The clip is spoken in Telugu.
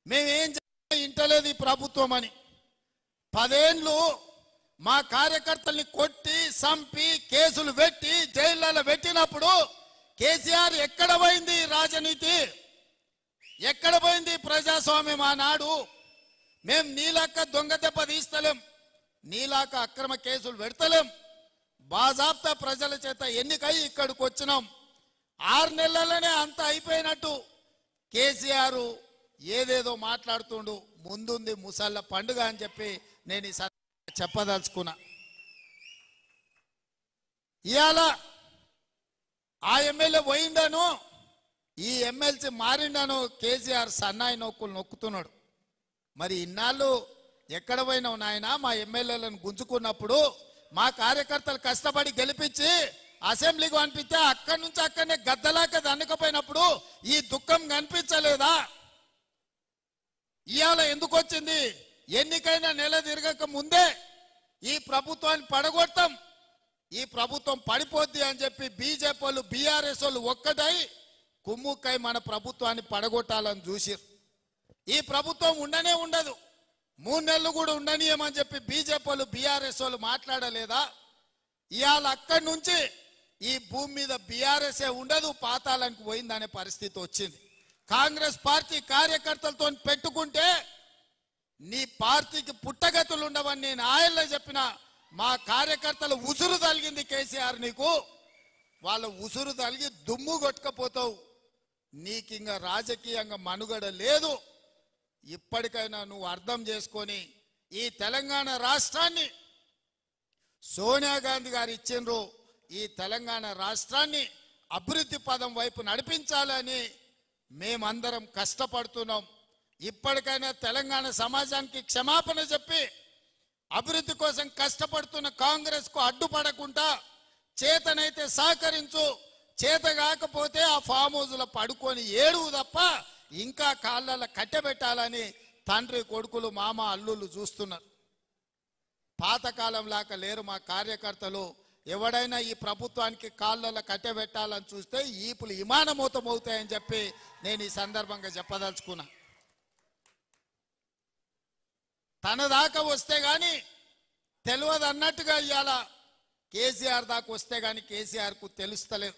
మేమేం ఇంటలేదు ఈ ప్రభుత్వం అని 10 ఏళ్ళు మా కార్యకర్తల్ని కొట్టి సంపి కేసులు పెట్టి జైళ్ళలో పెట్టినప్పుడు కేసీఆర్ ఎక్కడ పోయింది రాజనీతి, ఎక్కడ పోయింది ప్రజాస్వామ్యం? ఆనాడు మేము నీలాక దొంగ దెబ్బ తీస్తలేం, నీలాక అక్రమ కేసులు పెడతలేం, బాజాబ్తా ప్రజల చేత ఎన్నికై ఇక్కడికి వచ్చినాం. 6 నెలలనే అంత అయిపోయినట్టు కేసీఆర్ ఏదేదో మాట్లాడుతుండు. ముందుంది ముసళ్ళ పండుగ అని చెప్పి నేను ఈ చెప్పదలుచుకున్నా. ఇవాళ ఆ ఎమ్మెల్యే పోయిండను, ఈ ఎమ్మెల్సీ మారిండను కేసీఆర్ సన్నాయి నొక్కులు నొక్కుతున్నాడు. మరి ఇన్నాళ్ళు ఎక్కడ పోయినావు నాయన? మా ఎమ్మెల్యేలను గుంజుకున్నప్పుడు మా కార్యకర్తలు కష్టపడి గెలిపించి అసెంబ్లీకి పంపిస్తే అక్కడి నుంచి అక్కడనే గద్దలాక దండకపోయినప్పుడు ఈ దుఃఖం కనిపించలేదా? ఇవాళ ఎందుకు వచ్చింది? ఎన్నికైనా నెల తిరగక ముందే ఈ ప్రభుత్వాన్ని పడగొడతాం, ఈ ప్రభుత్వం పడిపోద్ది అని చెప్పి బీజేపీ వాళ్ళు బీఆర్ఎస్ వాళ్ళు ఒక్కటై కుమ్ముక్కై మన ప్రభుత్వాన్ని పడగొట్టాలని చూసిరు. ఈ ప్రభుత్వం ఉండనే ఉండదు, 3 నెలలు కూడా ఉండనీయమని చెప్పి బీజేపీ వాళ్ళు బీఆర్ఎస్ వాళ్ళు మాట్లాడలేదా? ఇవాళ అక్కడి నుంచి ఈ భూమి మీద బీఆర్ఎస్ఏ ఉండదు, పాతాళానికి పోయిందనే పరిస్థితి వచ్చింది. కాంగ్రెస్ పార్టీ కార్యకర్తలతో పెట్టుకుంటే నీ పార్టీకి పుట్టగతులు ఉండవని నేను ఆయల్లో చెప్పిన. మా కార్యకర్తలు ఉసురు తలిగింది కేసీఆర్ నీకు, వాళ్ళ ఉసురు తలిగి దుమ్ము కొట్టుకపోతావు. నీకింక రాజకీయంగా మనుగడ లేదు. ఇప్పటికైనా నువ్వు అర్థం చేసుకొని ఈ తెలంగాణ రాష్ట్రాన్ని సోనియా గాంధీ గారు ఇచ్చిండ్రు, ఈ తెలంగాణ రాష్ట్రాన్ని అభివృద్ధి పదం వైపు నడిపించాలని మేమందరం కష్టపడుతున్నాం. ఇప్పటికైనా తెలంగాణ సమాజానికి క్షమాపణ చెప్పి అభివృద్ధి కోసం కష్టపడుతున్న కాంగ్రెస్ కు అడ్డుపడకుండా చేతనైతే సహకరించు, చేత కాకపోతే ఆ ఫామ్ హౌస్లో పడుకొని ఏడువు తప్ప ఇంకా కాళ్ళలో కట్టెబెట్టాలని తండ్రి కొడుకులు మామ అల్లుళ్ళు చూస్తున్నారు. పాతకాలం లాగా లేరు మా కార్యకర్తలు. ఎవడైనా ఈ ప్రభుత్వానికి కాళ్ళలో కట్టెబెట్టాలని చూస్తే ఈపులు విమానమూతం అవుతాయని చెప్పి నేను ఈ సందర్భంగా చెప్పదలుచుకున్నా. తన దాకా వస్తే గాని తెలియదు అన్నట్టుగా ఇవాళ కేసీఆర్ దాకా వస్తే గాని కేసీఆర్కు తెలుస్తలేదు.